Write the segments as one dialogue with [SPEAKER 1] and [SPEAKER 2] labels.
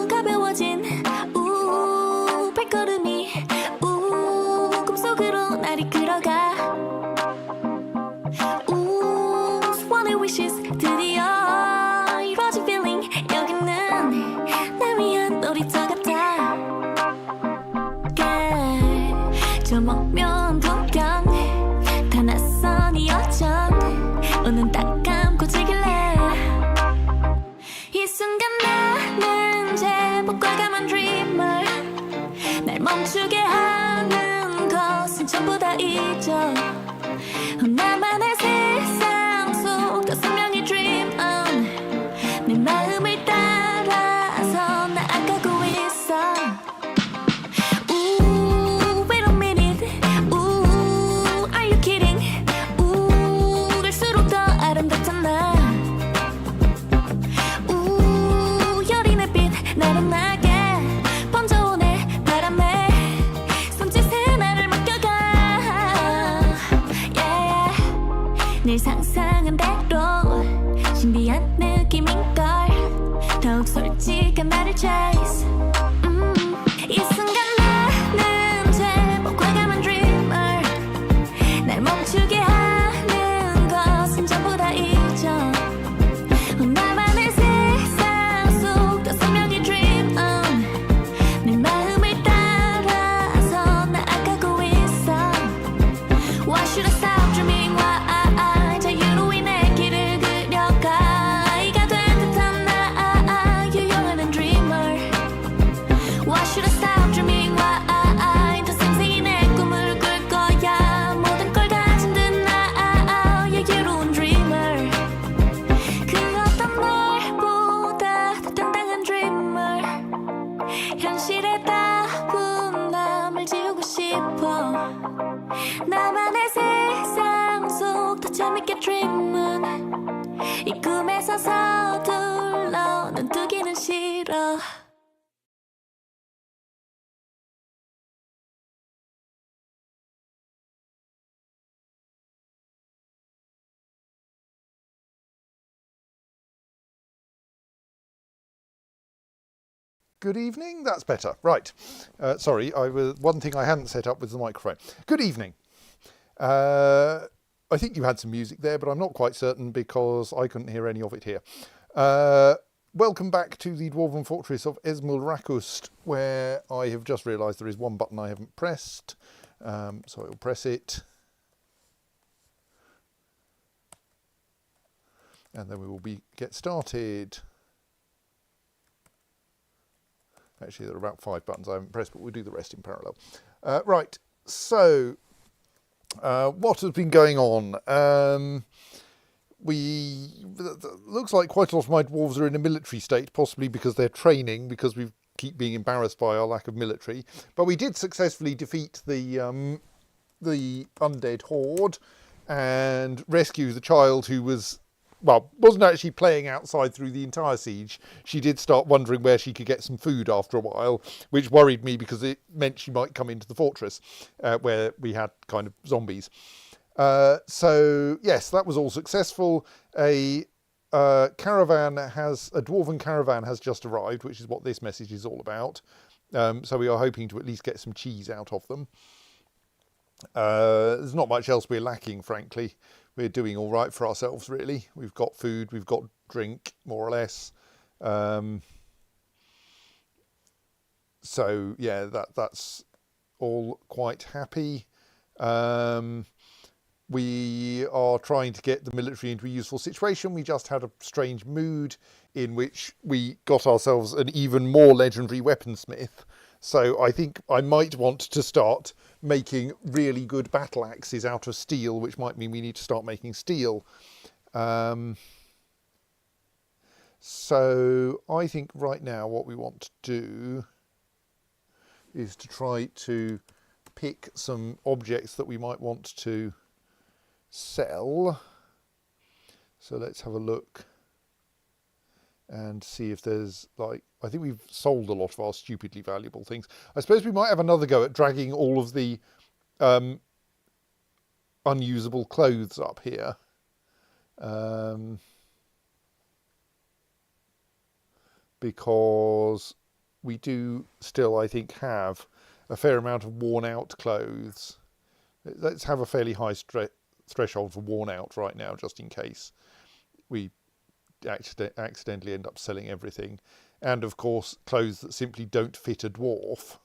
[SPEAKER 1] 가벼워진 발걸음이 꿈속으로 날 이끌어가 Swan의 wishes 드디어 이루어진 feeling 여기는 날 위한 놀이터 같아 저 먼 풍경 다 낯선 이 여정 오늘 딱 감고 즐길래 이 순간 나는 제법 과감한 dreamer 날 멈추게 하는 것은 전부 다 잊어 나만의 세상 속 더 선명히 dream on 내 마음을 따라서 나아가고 있어 wait a minute are you kidding 갈수록 더 아름답던 나 열이 내빛 나른하게 번져오네 바람에 손짓에 나를 맡겨가 yeah. 늘 상상한 대로 신비한 느낌인걸 더욱 솔직한 나를 chase 이 순간 나는 제법 과감한 dreamer 날 멈추게 하는 것은 전부 다 잊어 나만의 세상 속 더 선명히 dream on 내 마음을 따라서 나아가고 있어 Why should I stop dreaming? Why 자유로이 내 길을 그려가 이가 된 듯한 나 유용한 dreamer Why should I stop dreaming? Why 더 생생히 내 꿈을 꿀 거야 모든 걸 가진 듯 나 여유로운 dreamer 그 어떤 말보다 더 당당한 dreamer 현실에 따분함을 지우고 싶어 나만의 세상 속 더 재밌게 dream은 이 꿈에서 서둘러 눈 뜨기는 싫어
[SPEAKER 2] Good evening, that's better. Right, sorry, one thing I hadn't set up was the microphone. Good evening. I think you had some music there, but I'm not quite certain because I couldn't hear any of it here. Welcome back to the Dwarven Fortress of Esmulrakust, where I have just realised there is one button I haven't pressed, so I will press it. And then we will get started. Actually, there are about 5 buttons I haven't pressed, but we'll do the rest in parallel. Right, so what has been going on? Looks like quite a lot of my dwarves are in a military state, possibly because they're training, because we keep being embarrassed by our lack of military. But we did successfully defeat the undead horde and rescue the child who wasn't actually playing outside through the entire siege. She did start wondering where she could get some food after a while, which worried me because it meant she might come into the fortress where we had kind of zombies. So yes, that was all successful. A dwarven caravan has just arrived, which is what this message is all about. So we are hoping to at least get some cheese out of them. There's not much else we're lacking, frankly. We're doing all right for ourselves, really. We've got food, we've got drink, more or less. So yeah, that's all quite happy. We are trying to get the military into a useful situation. We just had a strange mood in which we got ourselves an even more legendary weaponsmith. So I think I might want to start making really good battle axes out of steel, which might mean we need to start making steel. So I think right now what we want to do is to try to pick some objects that we might want to sell. So let's have a look and see if there's I think we've sold a lot of our stupidly valuable things. I suppose we might have another go at dragging all of the unusable clothes up here. because we do still, I think, have a fair amount of worn out clothes. Let's have a fairly high threshold for worn out right now, just in case we accidentally end up selling everything. And of course, clothes that simply don't fit a dwarf,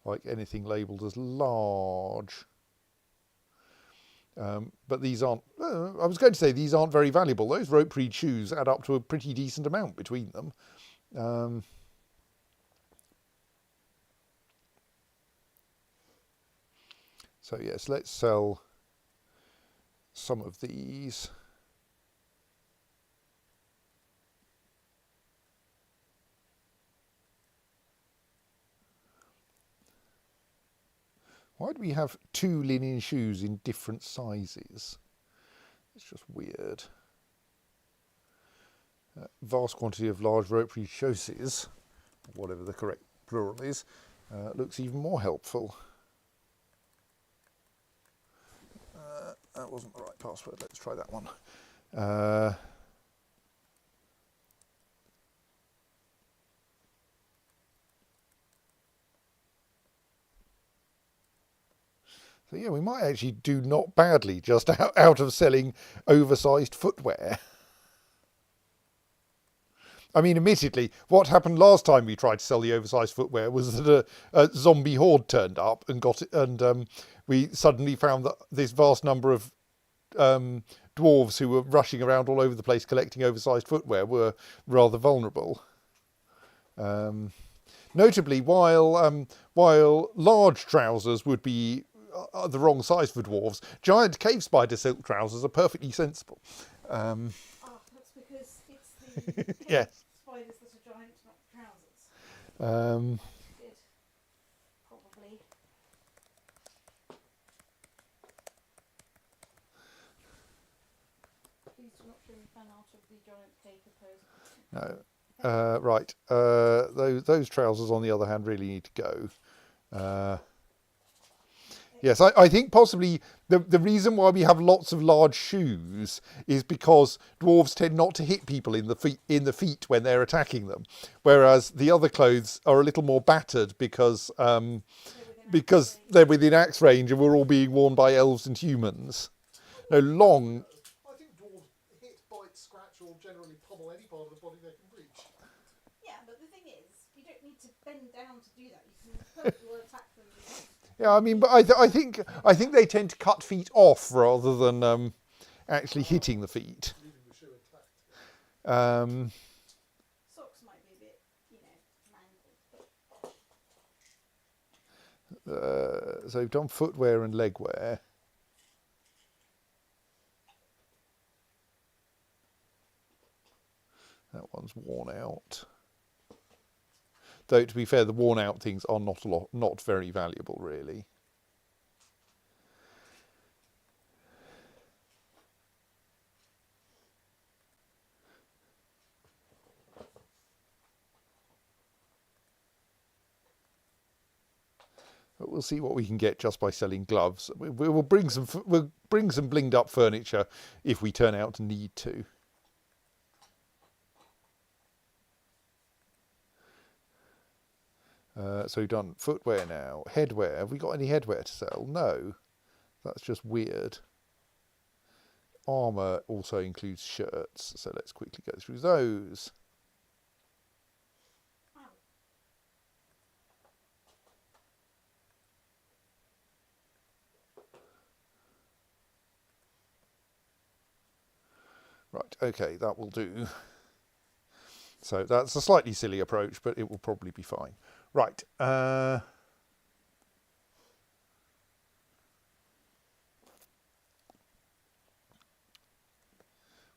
[SPEAKER 2] like anything labelled as large. But these aren't, I was going to say these aren't very valuable. Those rope reed shoes add up to a pretty decent amount between them. So yes, let's sell some of these. Why do we have 2 linen shoes in different sizes? It's just weird. Vast quantity of large rope reed chaussees, whatever the correct plural is, looks even more helpful. That wasn't the right password. Let's try that one. So yeah, we might actually do not badly just out of selling oversized footwear. I mean, admittedly, what happened last time we tried to sell the oversized footwear was that a zombie horde turned up and got it, and we suddenly found that this vast number of dwarves who were rushing around all over the place collecting oversized footwear were rather vulnerable. Notably, while large trousers would be the wrong size for dwarves, giant cave spider silk trousers are perfectly sensible.
[SPEAKER 3] That's because it's the
[SPEAKER 2] Yes.
[SPEAKER 3] spiders that are giant, not trousers. Good. Probably. Please do not show me fan art of the giant cave pose.
[SPEAKER 2] No. Right. Those trousers, on the other hand, really need to go. Yes, I think possibly the reason why we have lots of large shoes is because dwarves tend not to hit people in the feet when they're attacking them, whereas the other clothes are a little more battered because they're within axe range and we're all being worn by elves and humans. No, long. I think dwarves hit, bite, scratch, or generally pummel any part of the body they can reach.
[SPEAKER 3] Yeah, but the thing is, you don't need to bend down to do that. You can perfectly attack them.
[SPEAKER 2] Yeah, I mean, but I think they tend to cut feet off rather than actually hitting the feet.
[SPEAKER 3] Socks might be a bit, mangled.
[SPEAKER 2] So we've done footwear and legwear. That one's worn out. Though, to be fair, the worn out things are not very valuable, really. But we'll see what we can get just by selling gloves. We'll bring some blinged up furniture if we turn out to need to. So we've done footwear now. Headwear. Have we got any headwear to sell? No. That's just weird. Armour also includes shirts. So let's quickly go through those. Right, okay, that will do. So that's a slightly silly approach, but it will probably be fine. Right.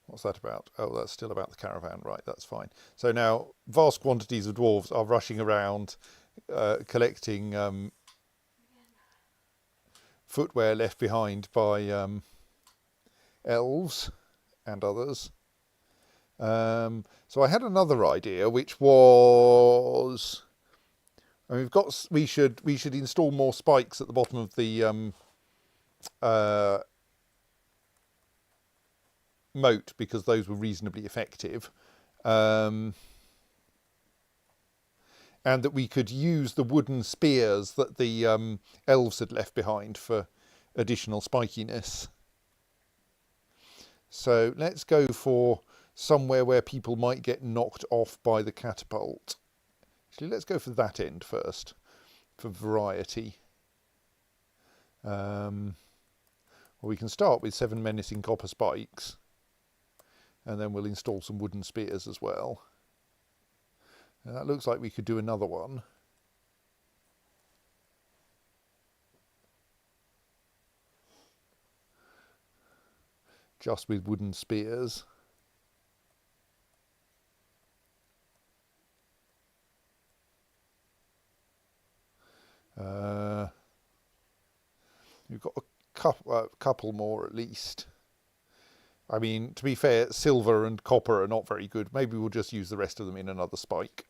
[SPEAKER 2] What's that about? Oh, that's still about the caravan. Right, that's fine. So now vast quantities of dwarves are rushing around collecting footwear left behind by elves and others. So I had another idea, which was, and we should install more spikes at the bottom of the moat because those were reasonably effective. And that we could use the wooden spears that the elves had left behind for additional spikiness. So let's go for somewhere where people might get knocked off by the catapult. Actually, let's go for that end first, for variety. Well, we can start with 7 menacing copper spikes, and then we'll install some wooden spears as well. And that looks like we could do another one. Just with wooden spears. We've got a couple more at least. I mean, to be fair, silver and copper are not very good. Maybe we'll just use the rest of them in another spike.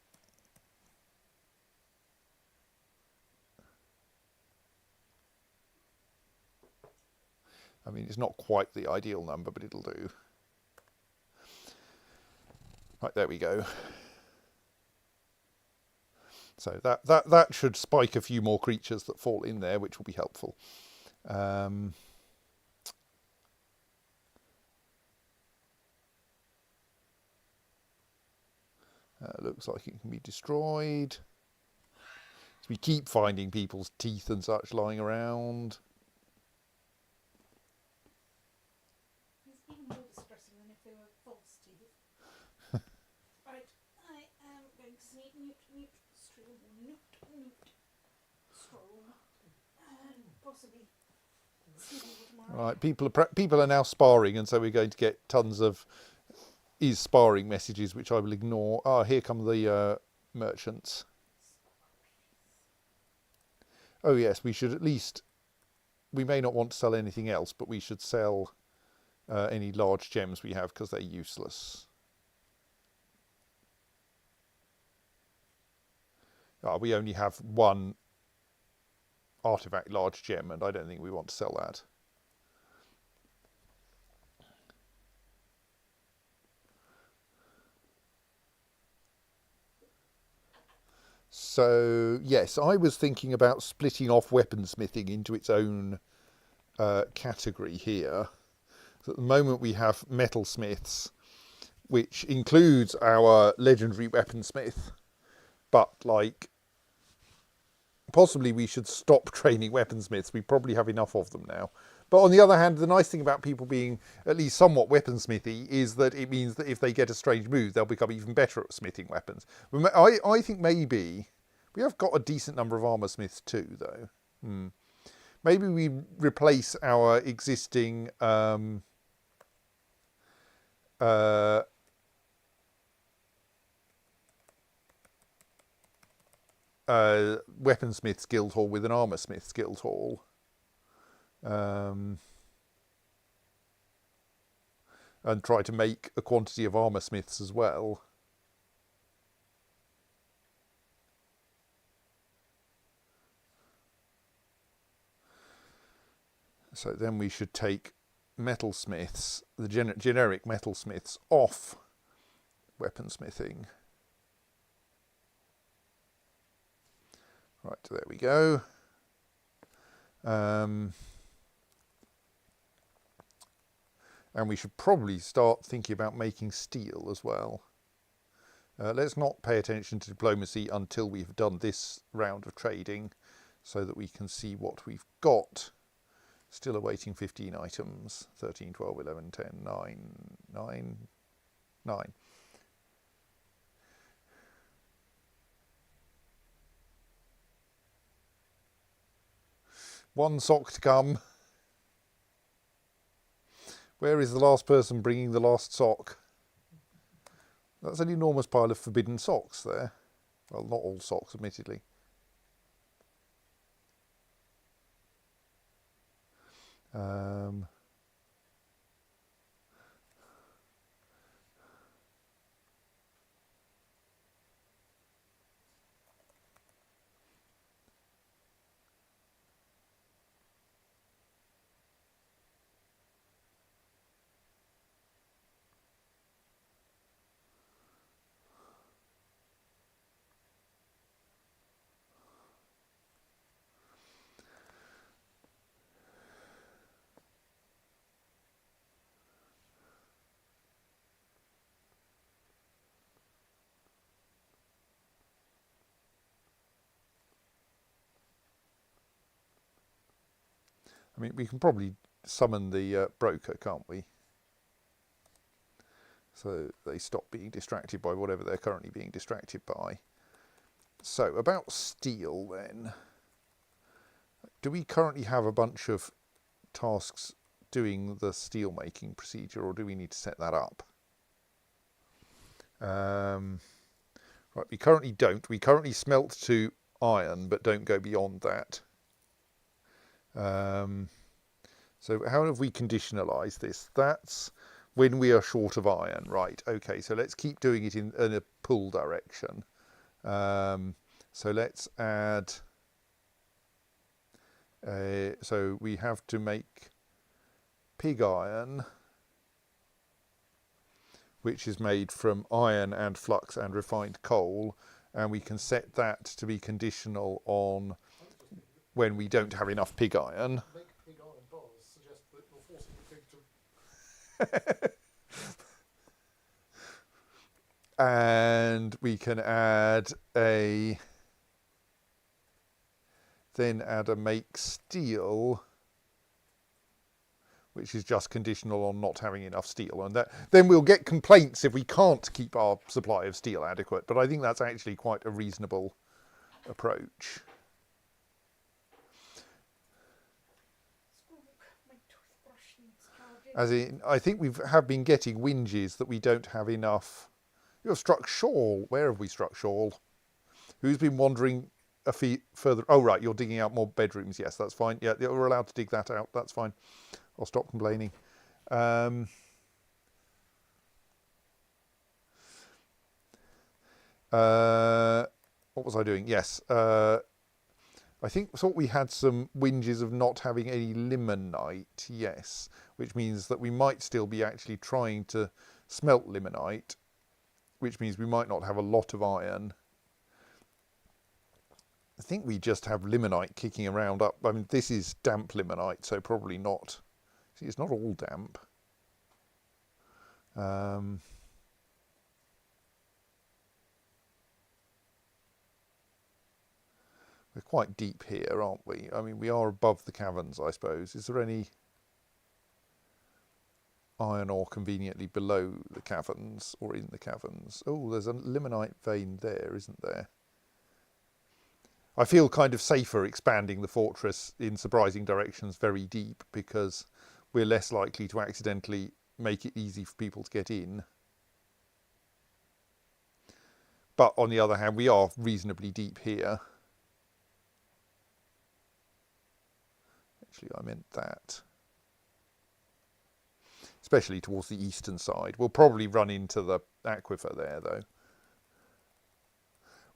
[SPEAKER 2] I mean, it's not quite the ideal number, but it'll do. Right, there we go. So that should spike a few more creatures that fall in there, which will be helpful. Looks like it can be destroyed. So we keep finding people's teeth and such lying around.
[SPEAKER 3] It's even more distressing than if they were false teeth. Right, I am going to say newt, strom, and possibly tomorrow.
[SPEAKER 2] Right, people are now sparring, and so we're going to get tons of is sparring messages, which I will ignore. Ah, here come the merchants. Oh yes, we should at least, we may not want to sell anything else, but we should sell any large gems we have because they're useless. We only have one artifact large gem, and I don't think we want to sell that. So yes, I was thinking about splitting off weaponsmithing into its own category here. So at the moment we have metalsmiths, which includes our legendary weaponsmith, but like possibly we should stop training weaponsmiths. We probably have enough of them now. But on the other hand, the nice thing about people being at least somewhat weaponsmithy is that it means that if they get a strange move, they'll become even better at smithing weapons. I think maybe we have got a decent number of armor smiths too, though. Maybe we replace our existing weaponsmith's guild hall with an armor smith's guild hall. And try to make a quantity of armor smiths as well. So then we should take metalsmiths, the generic metalsmiths, off weaponsmithing. Right, there we go. And we should probably start thinking about making steel as well. Let's not pay attention to diplomacy until we've done this round of trading so that we can see what we've got. Still awaiting 15 items. 13, 12, 11, 10, 9. One sock to come. Where is the last person bringing the last sock? That's an enormous pile of forbidden socks there. Well, not all socks, admittedly. I mean, we can probably summon the broker, can't we? So they stop being distracted by whatever they're currently being distracted by. So about steel then. Do we currently have a bunch of tasks doing the steel making procedure, or do we need to set that up? Right, we currently don't. We currently smelt to iron, but don't go beyond that. So how have we conditionalized this? That's when we are short of iron. Right, okay, so let's keep doing it in a pull direction. So let's add, so we have to make pig iron, which is made from iron and flux and refined coal, and we can set that to be conditional on when we don't have enough pig iron.
[SPEAKER 4] Make pig iron bars suggest that you're forcing the pig to...
[SPEAKER 2] And we can add a, then add a make steel, which is just conditional on not having enough steel, and that then we'll get complaints if we can't keep our supply of steel adequate, but I think that's actually quite a reasonable approach. As in, I think we have been getting whinges that we don't have enough. You've struck Shawl. Where have we struck Shawl? Who's been wandering a feet further? Oh, right, you're digging out more bedrooms. Yes, that's fine. Yeah, you're allowed to dig that out. That's fine. I'll stop complaining. What was I doing? Yes. I thought we had some whinges of not having any limonite. Yes, which means that we might still be actually trying to smelt limonite, which means we might not have a lot of iron. I think we just have limonite kicking around up. I mean, this is damp limonite, so probably not. See, it's not all damp. We're quite deep here, aren't we? I mean, we are above the caverns, I suppose. Is there any iron ore conveniently below the caverns or in the caverns? Oh, there's a limonite vein there, isn't there? I feel kind of safer expanding the fortress in surprising directions very deep, because we're less likely to accidentally make it easy for people to get in. But on the other hand, we are reasonably deep here. Actually, I meant that. Especially towards the eastern side. We'll probably run into the aquifer there, though.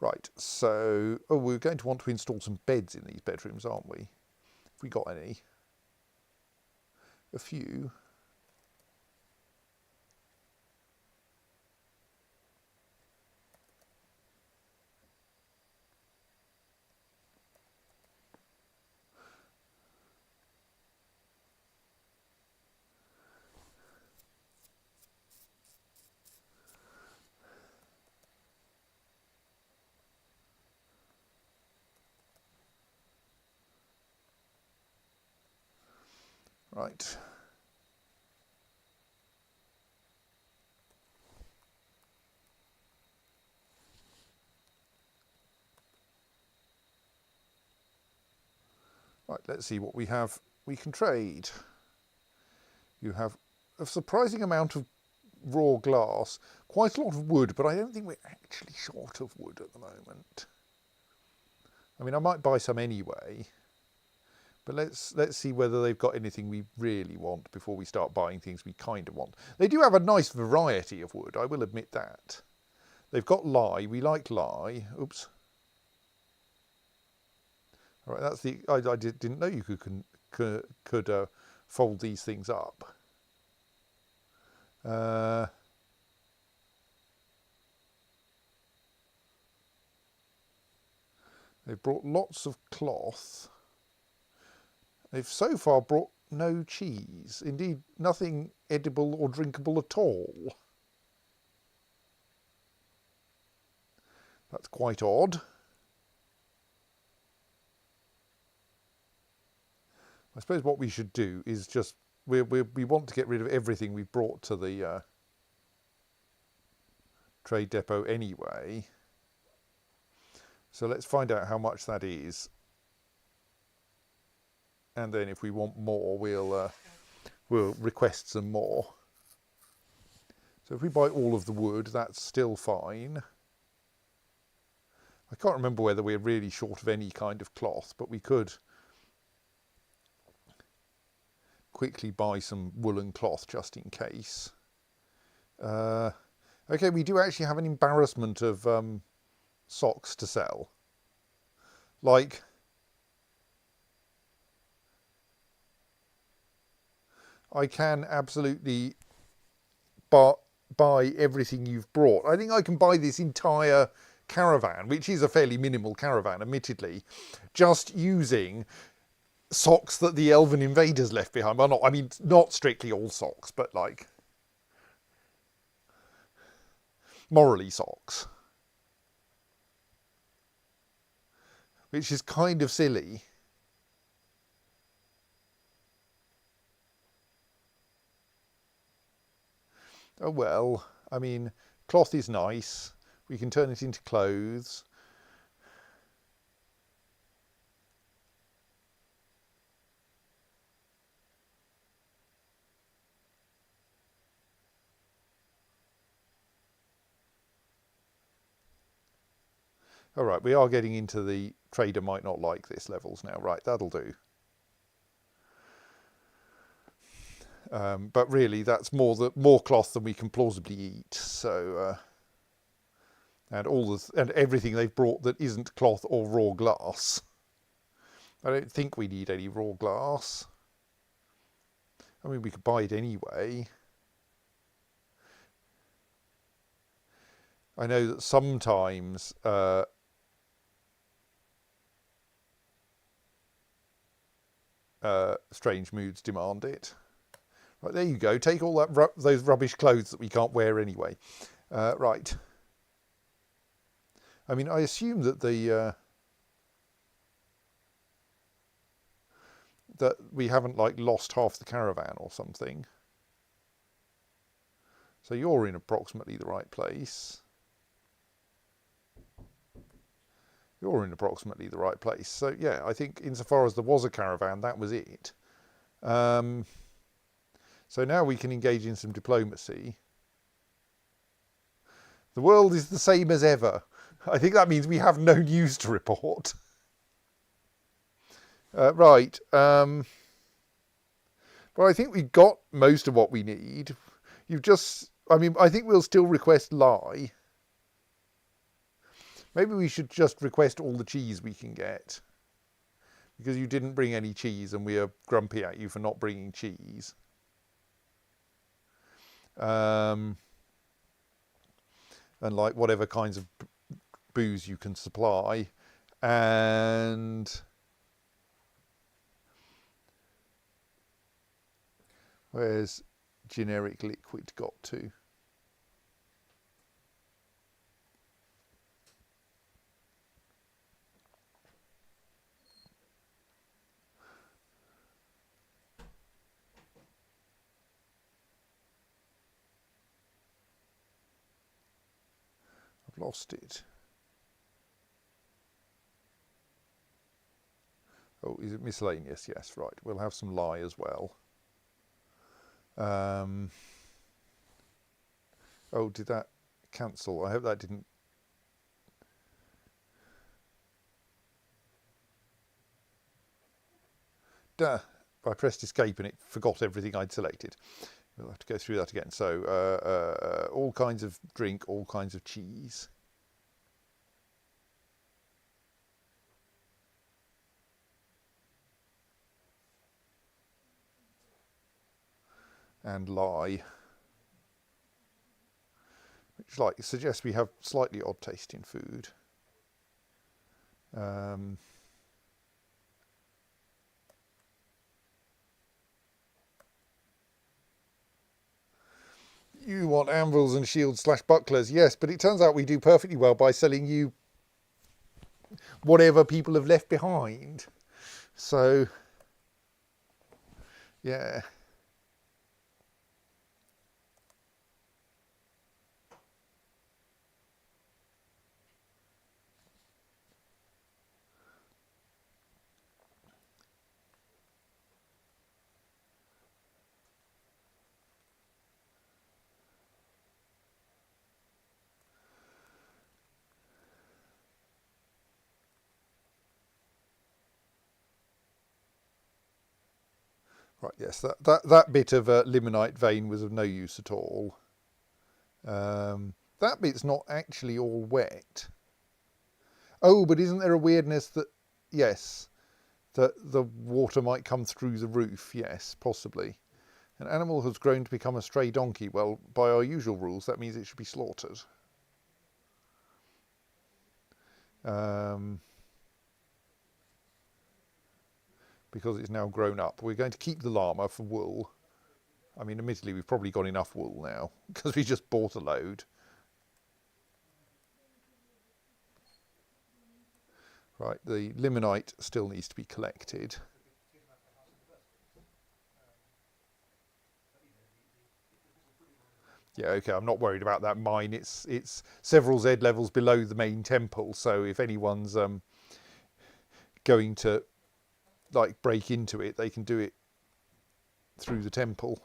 [SPEAKER 2] Right, so we're going to want to install some beds in these bedrooms, aren't we? Have we got any? A few. Right. Right, let's see what we have. We can trade. You have a surprising amount of raw glass, quite a lot of wood, but I don't think we're actually short of wood at the moment. I mean, I might buy some anyway, but let's see whether they've got anything we really want before we start buying things we kind of want. They do have a nice variety of wood, I will admit that. They've got lye. We like lye. Oops. All right, that's the. I didn't know you could fold these things up. They've brought lots of cloth. They've so far brought no cheese. Indeed, nothing edible or drinkable at all. That's quite odd. I suppose what we should do is just, we want to get rid of everything we've brought to the trade depot anyway. So let's find out how much that is. And then if we want more, we'll request some more. So if we buy all of the wood, that's still fine. I can't remember whether we're really short of any kind of cloth, but we could quickly buy some woolen cloth just in case. Okay, we do actually have an embarrassment of socks to sell. Like, I can absolutely buy everything you've brought. I think I can buy this entire caravan, which is a fairly minimal caravan, admittedly, just using socks that the elven invaders left behind. Well, not, I mean, not strictly all socks, but like morally socks, which is kind of silly. Oh well, I mean, cloth is nice. We can turn it into clothes. All right, we are getting into the trader might not like this levels now. Right, that'll do. But really, that's more cloth than we can plausibly eat. So, and everything they've brought that isn't cloth or raw glass. I don't think we need any raw glass. I mean, we could buy it anyway. I know that sometimes strange moods demand it. Right, there you go. Take all those rubbish clothes that we can't wear anyway. Right. I mean, I assume that that we haven't like lost half the caravan or something. So you're in approximately the right place. You're in approximately the right place. So yeah, I think insofar as there was a caravan, that was it. So now we can engage in some diplomacy. The world is the same as ever. I think that means we have no news to report. Right. Well, I think we've got most of what we need. I mean, I think we'll still request lye. Maybe we should just request all the cheese we can get. Because you didn't bring any cheese and we are grumpy at you for not bringing cheese. And like whatever kinds of booze you can supply. And where's generic liquid got to? I've lost it. Oh, is it miscellaneous? Yes, right. We'll have some lye as well. Oh, did that cancel? I hope that didn't. Duh. I pressed escape and it forgot everything I'd selected. We'll have to go through that again. So, all kinds of drink, all kinds of cheese. And lye. Which suggests we have slightly odd taste in food. You want anvils and shields / bucklers, yes, but it turns out we do perfectly well by selling you whatever people have left behind. So Yeah. Right, yes, that bit of limonite vein was of no use at all. That bit's not actually all wet. Oh, but isn't there a weirdness that, yes, that the water might come through the roof? Yes, possibly. An animal has grown to become a stray donkey. Well, by our usual rules, that means it should be slaughtered. Because it's now grown up. We're going to keep the llama for wool. I mean, admittedly, we've probably got enough wool now because we just bought a load. Right, the limonite still needs to be collected. Yeah, okay, I'm not worried about that mine. It's several Z levels below the main temple, so if anyone's going to like break into it, they can do it through the temple.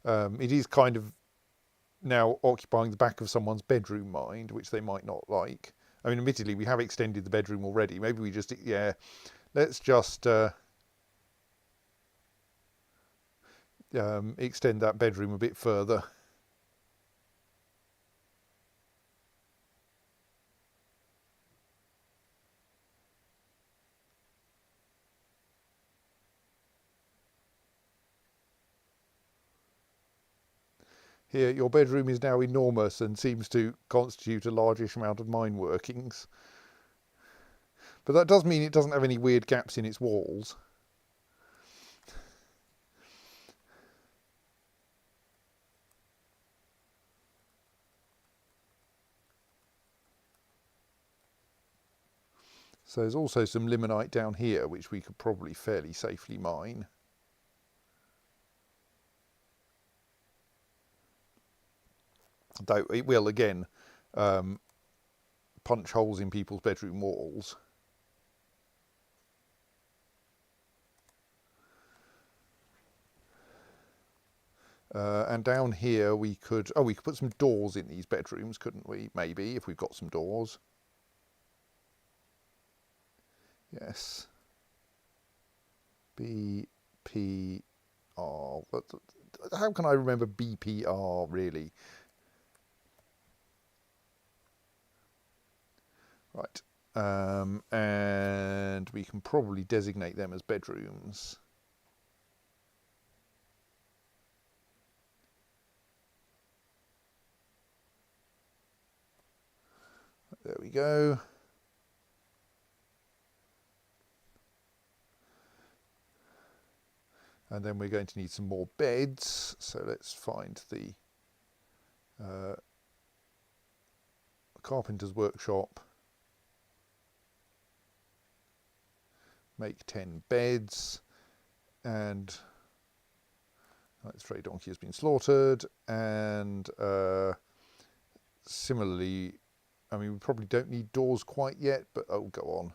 [SPEAKER 2] It is kind of now occupying the back of someone's bedroom, mind, which they might not like. I mean, admittedly, we have extended the bedroom already. Maybe we just, yeah, let's just extend that bedroom a bit further. Here, your bedroom is now enormous and seems to constitute a largish amount of mine workings. But that does mean it doesn't have any weird gaps in its walls. So there's also some limonite down here, which we could probably fairly safely mine. Though it will, again, punch holes in people's bedroom walls. And down here we could put some doors in these bedrooms, couldn't we? Maybe, if we've got some doors. Yes. BPR. How can I remember BPR, really? Right. And we can probably designate them as bedrooms. There we go. And then we're going to need some more beds. So let's find the carpenter's workshop. Make 10 beds. And that stray donkey has been slaughtered. And similarly, I mean, we probably don't need doors quite yet, but oh, go on.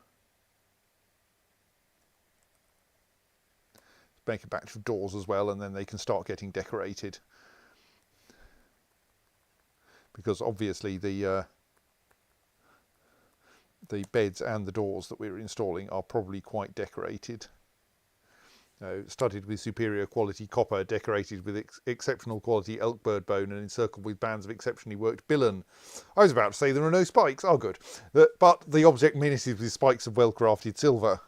[SPEAKER 2] Make a batch of doors as well, and then they can start getting decorated. Because obviously the beds and the doors that we're installing are probably quite decorated. Studded with superior quality copper, decorated with exceptional quality elk bird bone, and encircled with bands of exceptionally worked billen. I was about to say there are no spikes. Oh, good. But the object menaces with spikes of well-crafted silver.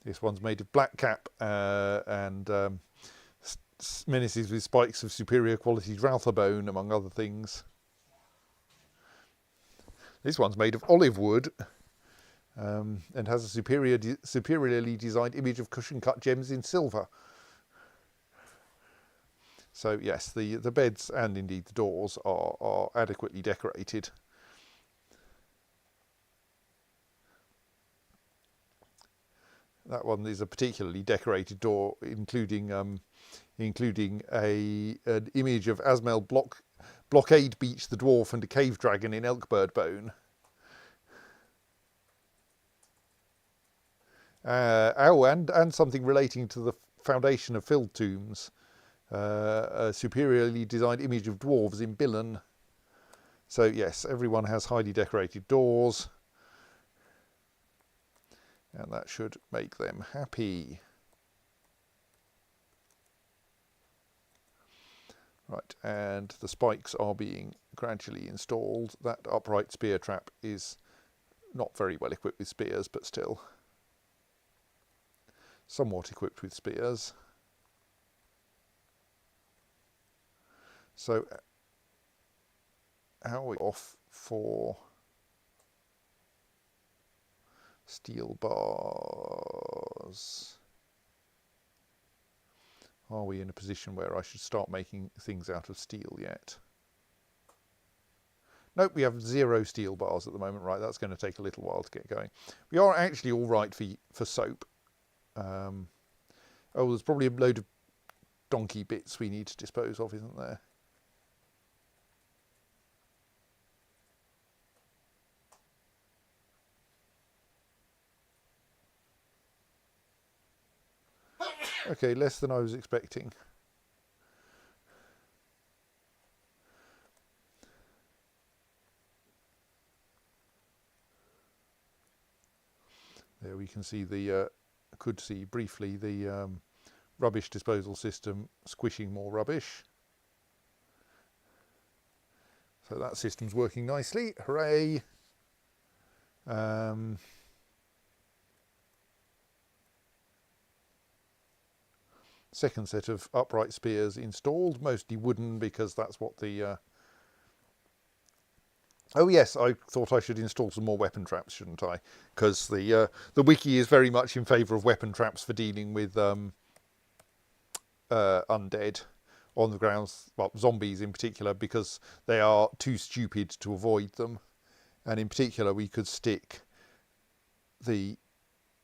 [SPEAKER 2] This one's made of black cap and menaces with spikes of superior quality Drouther bone, among other things. This one's made of olive wood. And has a superiorly designed image of cushion-cut gems in silver. So yes, the beds and indeed the doors are adequately decorated. That one is a particularly decorated door, including an image of Asmel Blockade Beach the Dwarf and a cave dragon in Elkbird bone. And something relating to the foundation of filled tombs. A superiorly designed image of dwarves in Billen. So yes, everyone has highly decorated doors. And that should make them happy. Right, and the spikes are being gradually installed. That upright spear trap is not very well equipped with spears, but still somewhat equipped with spears. So how are we off for steel bars? Are we in a position where I should start making things out of steel yet? Nope, we have 0 steel bars at the moment. Right, that's going to take a little while to get going. We are actually all right for soap. Oh, there's probably a load of donkey bits we need to dispose of, isn't there? Okay, less than I was expecting. There we can see could see briefly the rubbish disposal system squishing more rubbish. So that system's working nicely, hooray! Second set of upright spears installed, mostly wooden because that's what the... Oh yes, I thought I should install some more weapon traps, shouldn't I? Because the wiki is very much in favour of weapon traps for dealing with undead on the grounds, well, zombies in particular, because they are too stupid to avoid them. And in particular, we could stick the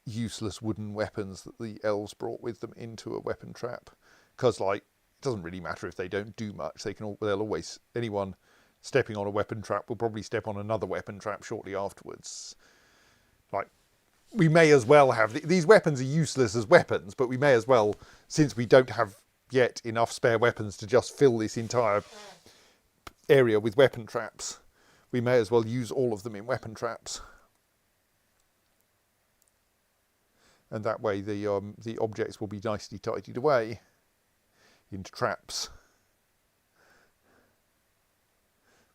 [SPEAKER 2] useless wooden weapons that the elves brought with them into a weapon trap, because like it doesn't really matter if they don't do much. They'll always, anyone stepping on a weapon trap will probably step on another weapon trap shortly afterwards. Like, we may as well have these weapons are useless as weapons, but we may as well, since we don't have yet enough spare weapons to just fill this entire area with weapon traps, we may as well use all of them in weapon traps. And that way the objects will be nicely tidied away into traps,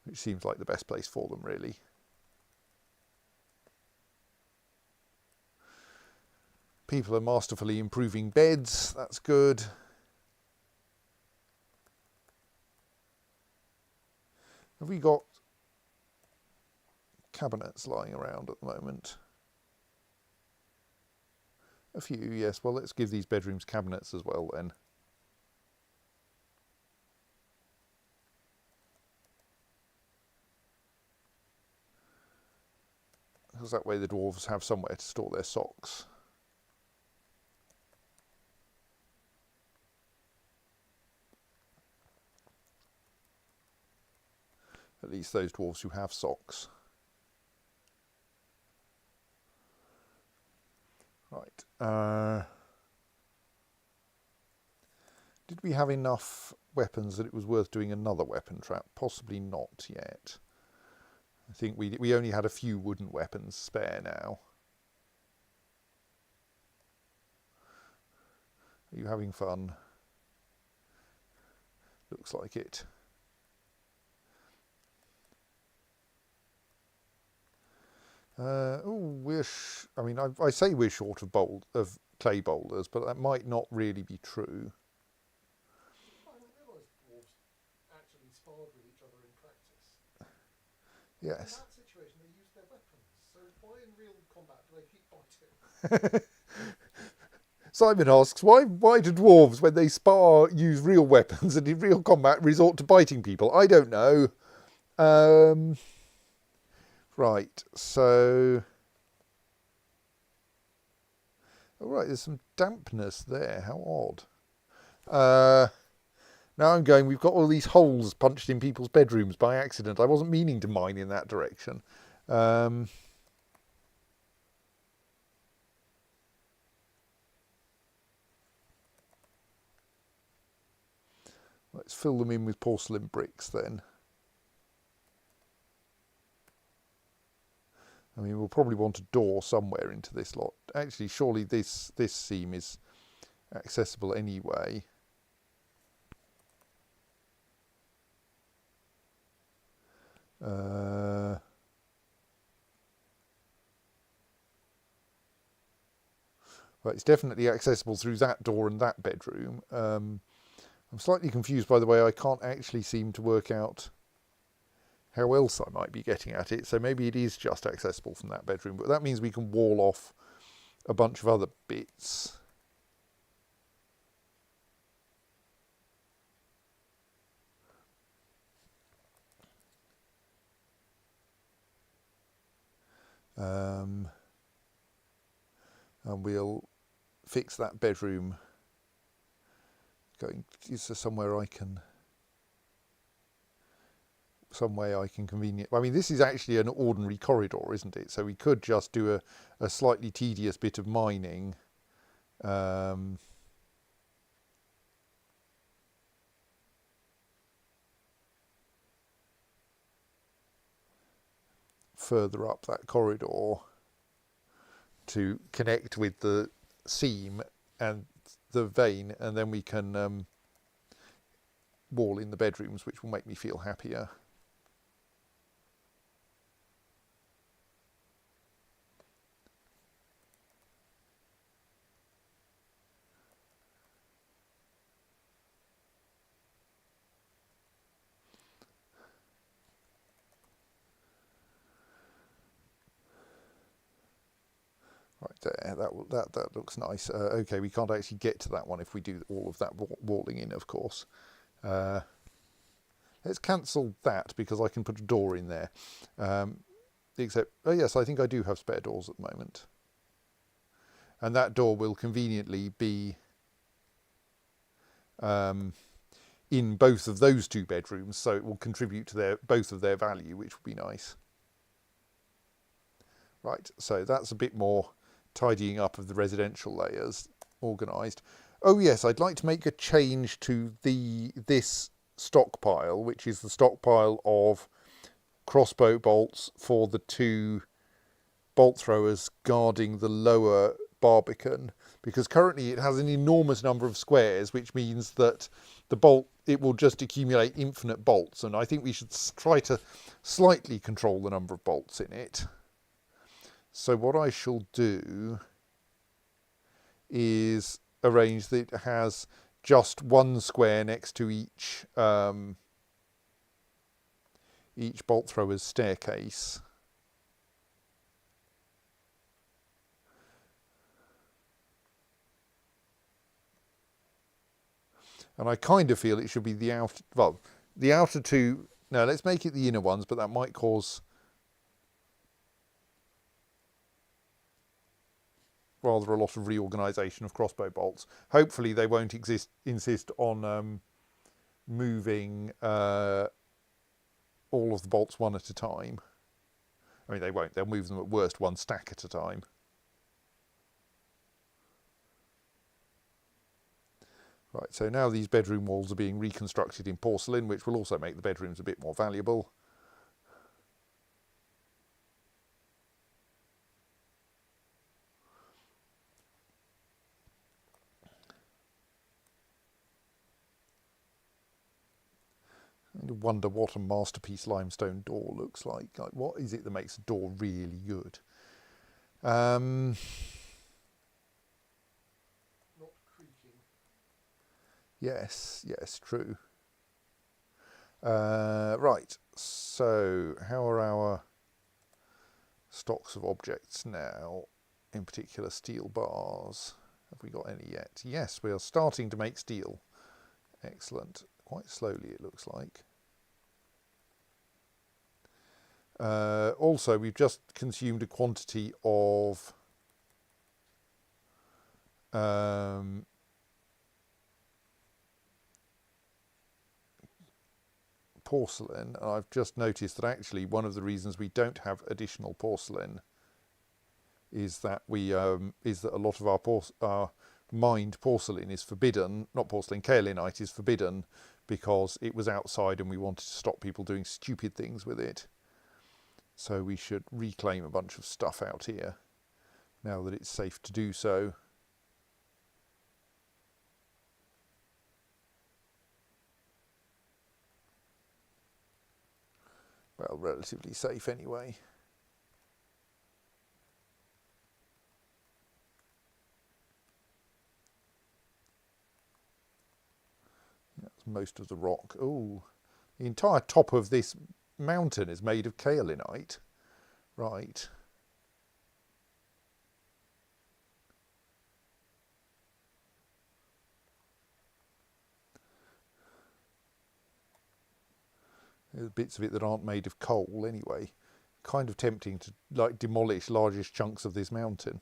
[SPEAKER 2] which seems like the best place for them, really. People are masterfully improving beds, that's good. Have we got cabinets lying around at the moment? A few, yes. Well, let's give these bedrooms cabinets as well then. Because that way the dwarves have somewhere to store their socks. At least those dwarves who have socks. Right. Did we have enough weapons that it was worth doing another weapon trap? Possibly not yet. I think we only had a few wooden weapons spare now. Are you having fun? Looks like it. I mean, I say we're short of clay boulders, but that might not really be true.
[SPEAKER 4] I didn't realise dwarves actually sparred with each other in practice.
[SPEAKER 2] Yes.
[SPEAKER 4] In that situation, they use their weapons. So why in real combat do they keep fighting?
[SPEAKER 2] Simon asks, why do dwarves, when they spar, use real weapons and in real combat resort to biting people? I don't know. Right, so... All right, there's some dampness there. How odd. Now I'm going, we've got all these holes punched in people's bedrooms by accident. I wasn't meaning to mine in that direction. Let's fill them in with porcelain bricks then. I mean, we'll probably want a door somewhere into this lot. Actually, surely this seam is accessible anyway. Right, it's definitely accessible through that door and that bedroom. I'm slightly confused by the way I can't actually seem to work out how else I might be getting at it. So maybe it is just accessible from that bedroom, but that means we can wall off a bunch of other bits. And we'll fix that bedroom. Is there somewhere I can... some way I can convenient... I mean, this is actually an ordinary corridor, isn't it? So we could just do a slightly tedious bit of mining. Further up that corridor to connect with the seam and the vein, and then we can wall in the bedrooms, which will make me feel happier. Right there, that looks nice. Okay, we can't actually get to that one if we do all of that walling in, of course. Let's cancel that because I can put a door in there. Except, oh yes, I think I do have spare doors at the moment. And that door will conveniently be in both of those two bedrooms, so it will contribute to both of their value, which will be nice. Right, so that's a bit more tidying up of the residential layers, organised. Oh yes, I'd like to make a change to this stockpile, which is the stockpile of crossbow bolts for the two bolt throwers guarding the lower barbican, because currently it has an enormous number of squares, which means that it will just accumulate infinite bolts, and I think we should try to slightly control the number of bolts in it. So what I shall do is arrange that it has just one square next to each bolt thrower's staircase. And I kind of feel it should be the outer two. No, let's make it the inner ones, but that might cause rather a lot of reorganisation of crossbow bolts. Hopefully they won't insist on moving all of the bolts one at a time. I mean, they won't. They'll move them at worst one stack at a time. Right, so now these bedroom walls are being reconstructed in porcelain, which will also make the bedrooms a bit more valuable. I wonder what a masterpiece limestone door looks like. Like, what is it that makes a door really good?
[SPEAKER 4] Not creaking.
[SPEAKER 2] Yes, true. Right, so how are our stocks of objects now? In particular, steel bars. Have we got any yet? Yes, we are starting to make steel. Excellent. Quite slowly, it looks like. Also, we've just consumed a quantity of porcelain, and I've just noticed that actually one of the reasons we don't have additional porcelain is that a lot of our mined porcelain is forbidden. Not porcelain, kaolinite is forbidden because it was outside and we wanted to stop people doing stupid things with it. So we should reclaim a bunch of stuff out here now that it's safe to do so. Well, relatively safe anyway. That's most of the rock. Oh, the entire top of this mountain is made of kaolinite. Right. There's bits of it that aren't made of coal anyway. Kind of tempting to like demolish largest chunks of this mountain.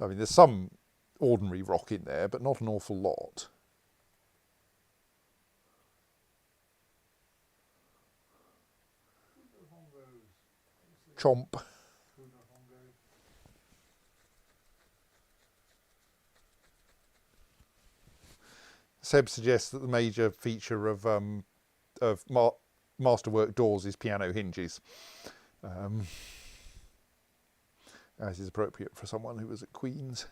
[SPEAKER 2] I mean, there's some ordinary rock in there, but not an awful lot. Chomp. Seb suggests that the major feature of masterwork doors is piano hinges, as is appropriate for someone who was at Queen's.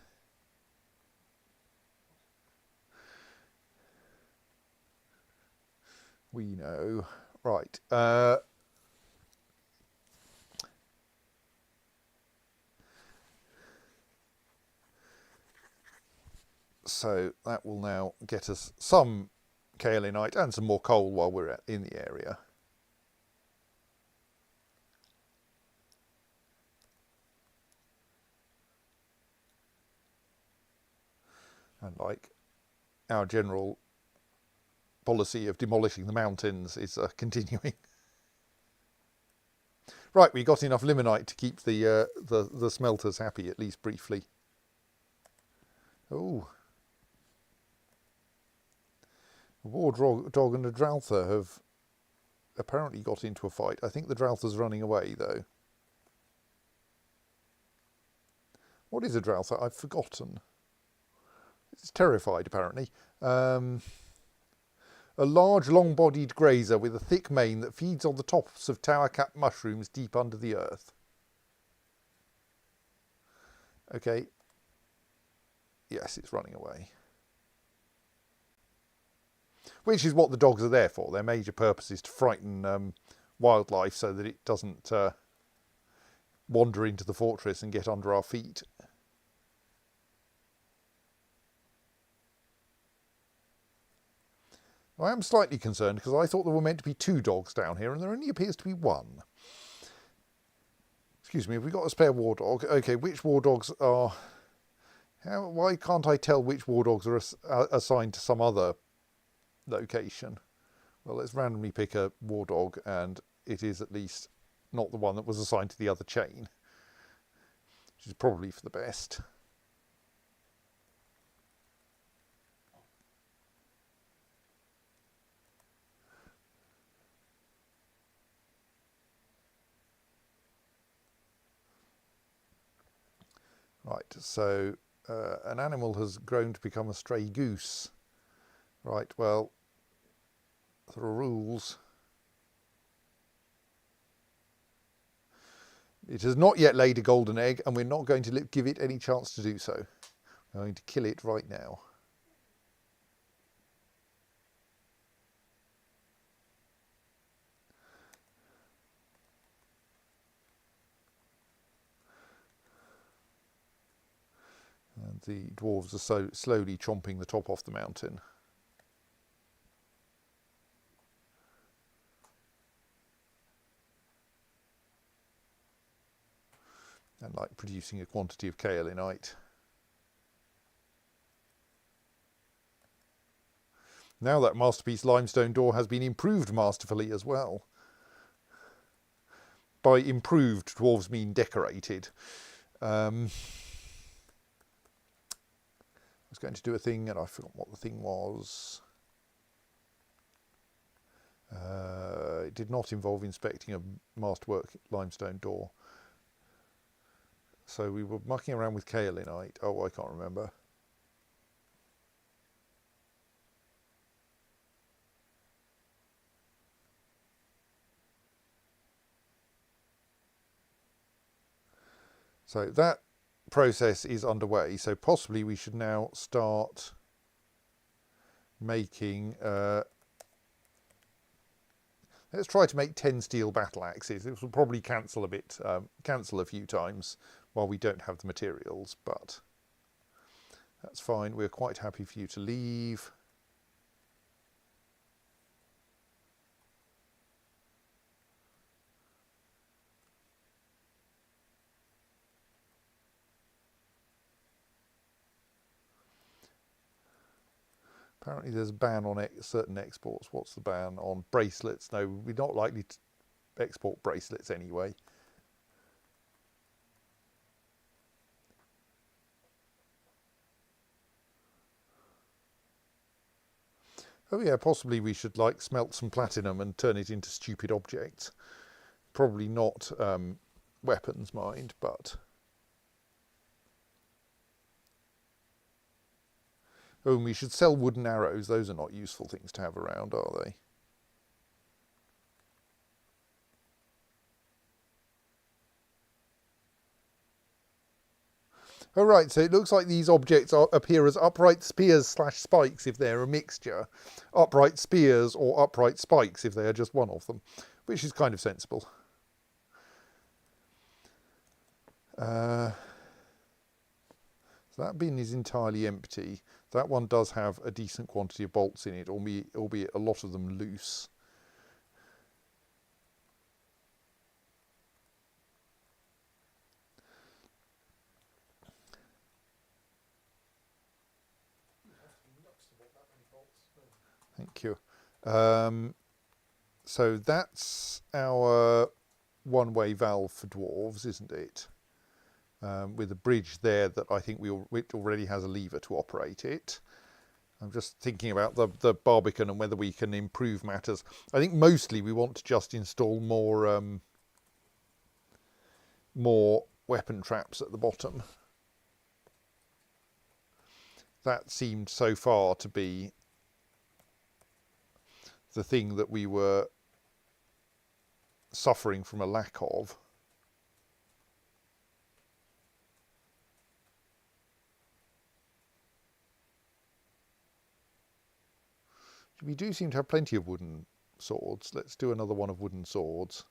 [SPEAKER 2] We know. Right. So that will now get us some kaolinite and some more coal while we're in the area. And like our general policy of demolishing the mountains is continuing. Right, we got enough limonite to keep the smelters happy, at least briefly. Oh. A war dog and a drouther have apparently got into a fight. I think the drouther's running away, though. What is a drouther? I've forgotten. It's terrified, apparently. A large, long-bodied grazer with a thick mane that feeds on the tops of tower-capped mushrooms deep under the earth. Okay. Yes, it's running away. Which is what the dogs are there for. Their major purpose is to frighten wildlife so that it doesn't wander into the fortress and get under our feet. I am slightly concerned because I thought there were meant to be 2 dogs down here and there only appears to be 1. Excuse me, have we got a spare war dog? Okay, which war dogs are... Why can't I tell which war dogs are assigned to some other location? Well, let's randomly pick a war dog, and it is at least not the one that was assigned to the other chain, which is probably for the best. Right, so an animal has grown to become a stray goose. Right, well, there are rules. It has not yet laid a golden egg, and we're not going to give it any chance to do so. We're going to kill it right now. And the dwarves are so slowly chomping the top off the mountain. And like producing a quantity of kaolinite. Now that masterpiece limestone door has been improved masterfully as well. By improved, dwarves mean decorated. I was going to do a thing and I forgot what the thing was. It did not involve inspecting a masterwork limestone door. So we were mucking around with kaolinite. Oh, I can't remember. So that process is underway. So possibly we should now start making... let's try to make 10 steel battle axes. This will probably cancel a bit, cancel a few times while we don't have the materials, but that's fine. We're quite happy for you to leave. Apparently there's a ban on certain exports. What's the ban on bracelets? No, we're not likely to export bracelets anyway. Oh yeah, possibly we should like smelt some platinum and turn it into stupid objects. Probably not weapons, mind, but... Oh, and we should sell wooden arrows. Those are not useful things to have around, are they? Oh, right, so it looks like these objects appear as upright spears / spikes if they're a mixture, upright spears or upright spikes if they are just one of them, which is kind of sensible. So that bin is entirely empty. That one does have a decent quantity of bolts in it, albeit a lot of them loose. Thank you. So that's our one-way valve for dwarves, isn't it? With a bridge there that I think which already has a lever to operate it. I'm just thinking about the barbican and whether we can improve matters. I think mostly we want to just install more weapon traps at the bottom. That seemed so far to be the thing that we were suffering from a lack of. We do seem to have plenty of wooden swords. Let's do another one of wooden swords.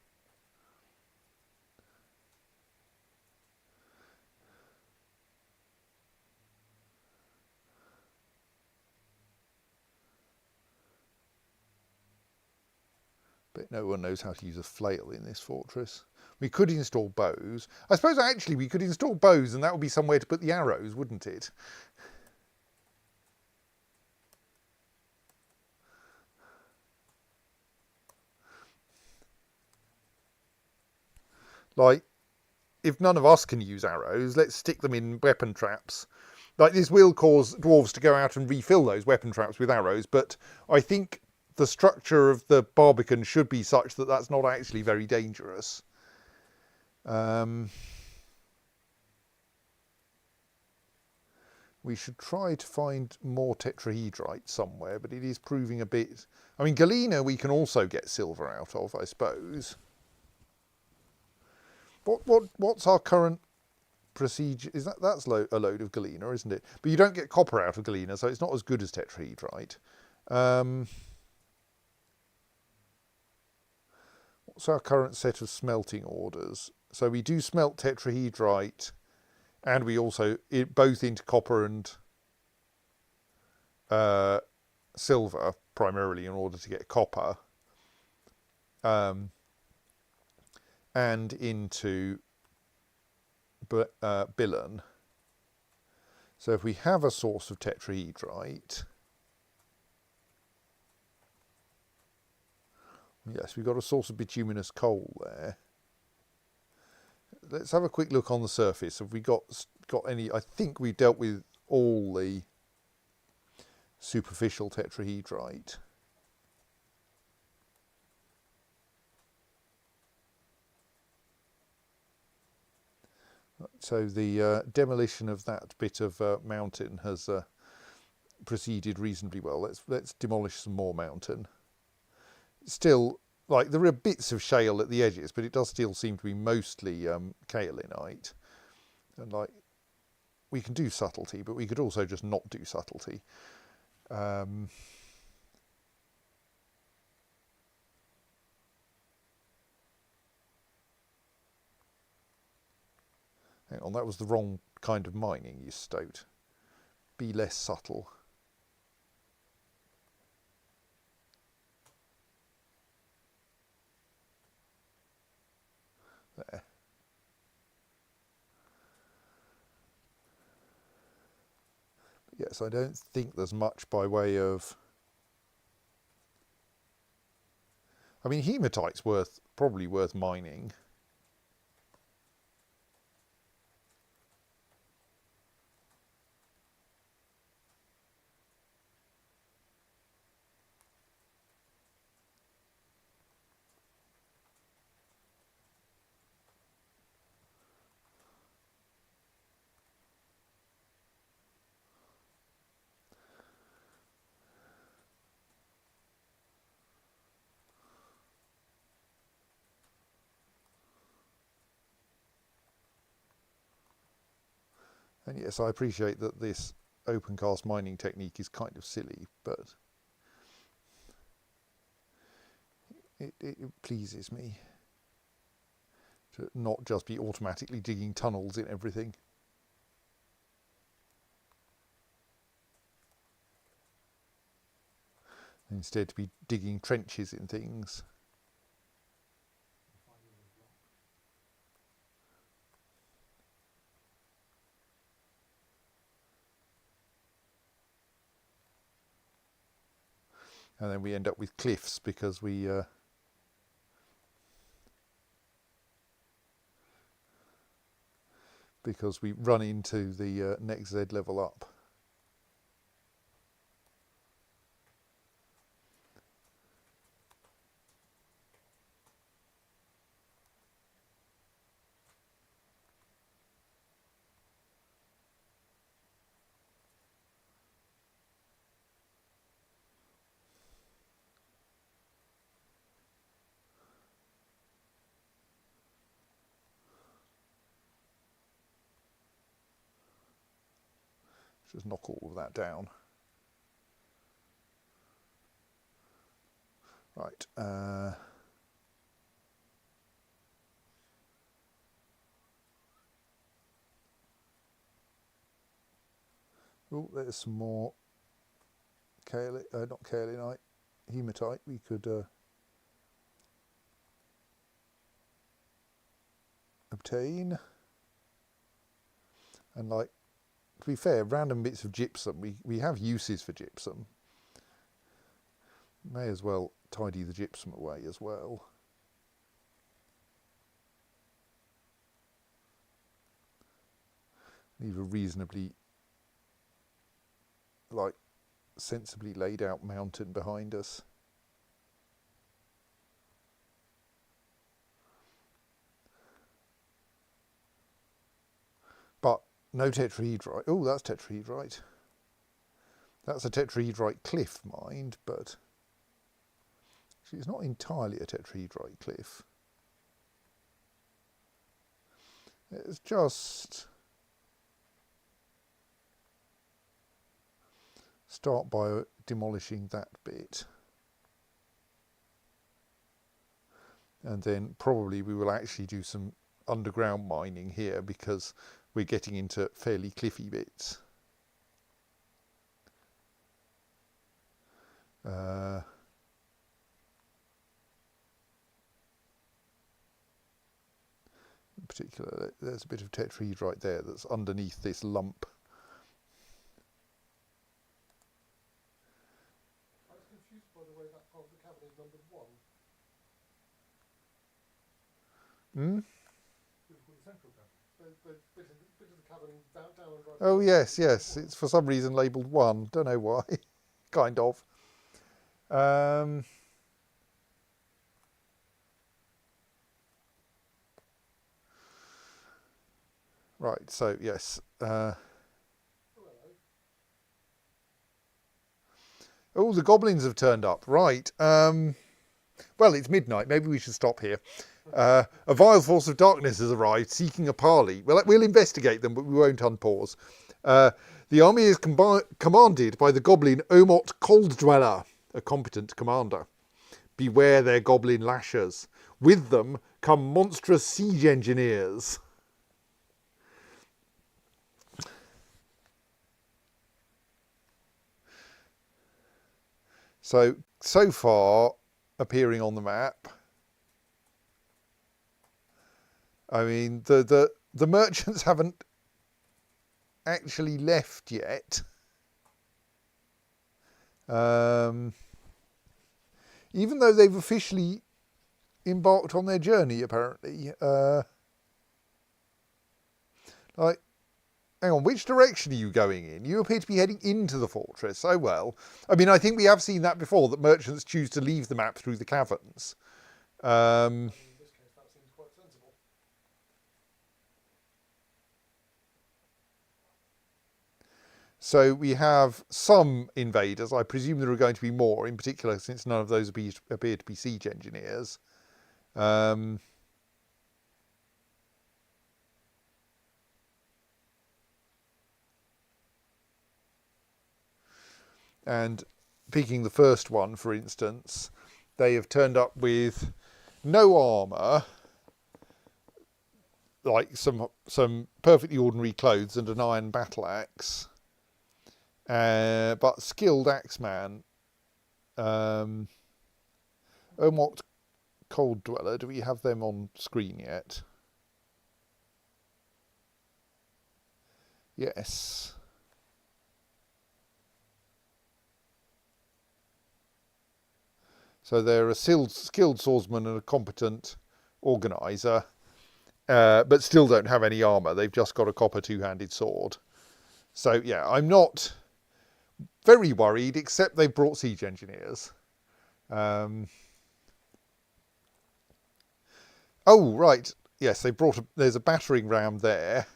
[SPEAKER 2] But no one knows how to use a flail in this fortress. We could install bows. I suppose actually we could install bows and that would be somewhere to put the arrows, wouldn't it? Like, if none of us can use arrows, let's stick them in weapon traps. Like, this will cause dwarves to go out and refill those weapon traps with arrows, but I think the structure of the barbican should be such that that's not actually very dangerous. We should try to find more tetrahedrite somewhere, but it is proving a bit... I mean, galena we can also get silver out of, I suppose. What's our current procedure? Is that's a load of galena, isn't it? But you don't get copper out of galena, so it's not as good as tetrahedrite. What's our current set of smelting orders? So we do smelt tetrahedrite, and we also both into copper and silver, primarily in order to get copper. And into Billen. So if we have a source of tetrahedrite, Yes, we've got a source of bituminous coal there. Let's have a quick look on the surface. Have we got any? I think we've dealt with all the superficial tetrahedrite. So the demolition of that bit of mountain has proceeded reasonably well. Let's demolish some more mountain. Still, like, there are bits of shale at the edges, but it does still seem to be mostly kaolinite. And like, we can do subtlety, but we could also just not do subtlety. Hang on, that was the wrong kind of mining, you stoat. Be less subtle. There. Yes, I don't think there's much by way of... I mean, hematite's probably worth mining. And yes, I appreciate that this open cast mining technique is kind of silly, but it pleases me to not just be automatically digging tunnels in everything. Instead to be digging trenches in things. And then we end up with cliffs because we run into the next Z level up. Just knock all of that down. Right. Oh, there's some more not kaolinite, hematite. We could obtain. And like, to be fair, random bits of gypsum. We have uses for gypsum. May as well tidy the gypsum away as well. Leave a reasonably, like, sensibly laid out mountain behind us. But no tetrahedrite. Oh, that's tetrahedrite. That's a tetrahedrite cliff, mind, but actually it's not entirely a tetrahedrite cliff. It's just start by demolishing that bit. And then probably we will actually do some underground mining here because we're getting into fairly cliffy bits. In particular, there's a bit of tetrahedrite there that's underneath this lump.
[SPEAKER 4] I was confused by the way that part of the cavern is numbered 1.
[SPEAKER 2] Hmm?
[SPEAKER 4] Liverpool Central Cavern. The bit of the cavern down and right.
[SPEAKER 2] Oh yes, yes. It's for some reason labelled 1. Don't know why. Kind of. Right. So yes.
[SPEAKER 4] Oh,
[SPEAKER 2] Oh, the goblins have turned up. Right. Well, it's midnight. Maybe we should stop here. A vile force of darkness has arrived, seeking a parley. Well, we'll investigate them, but we won't unpause. The army is commanded by the goblin Omot Cold Dweller, a competent commander. Beware their goblin lashers. With them come monstrous siege engineers. So far, appearing on the map, I mean, the merchants haven't actually left yet. Even though they've officially embarked on their journey, apparently. Like, hang on, which direction are you going in? You appear to be heading into the fortress. Oh well. I mean, I think we have seen that before, that merchants choose to leave the map through the caverns.
[SPEAKER 4] in this case, that seems quite sensible.
[SPEAKER 2] So we have some invaders. I presume there are going to be more, in particular since none of those appear to be siege engineers. And picking the first one, for instance, they have turned up with no armour, like some perfectly ordinary clothes and an iron battle axe, but skilled axeman. Omot Cold Dweller, do we have them on screen yet? Yes. So they're a skilled swordsman and a competent organiser, but still don't have any armour. They've just got a copper two-handed sword. So yeah, I'm not very worried, except they've brought siege engineers. Oh right, yes, they brought. There's a battering ram there,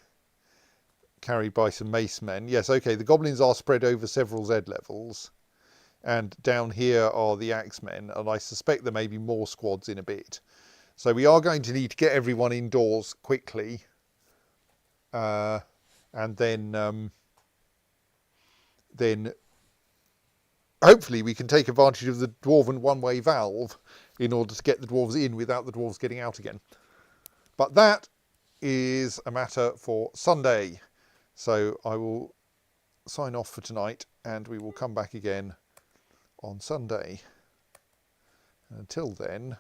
[SPEAKER 2] carried by some mace men. Yes, okay. The goblins are spread over several Z levels. And down here are the axemen, and I suspect there may be more squads in a bit. So we are going to need to get everyone indoors quickly. And then hopefully we can take advantage of the dwarven one-way valve in order to get the dwarves in without the dwarves getting out again. But that is a matter for Sunday. So I will sign off for tonight, and we will come back again on Sunday. Until then,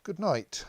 [SPEAKER 2] good night.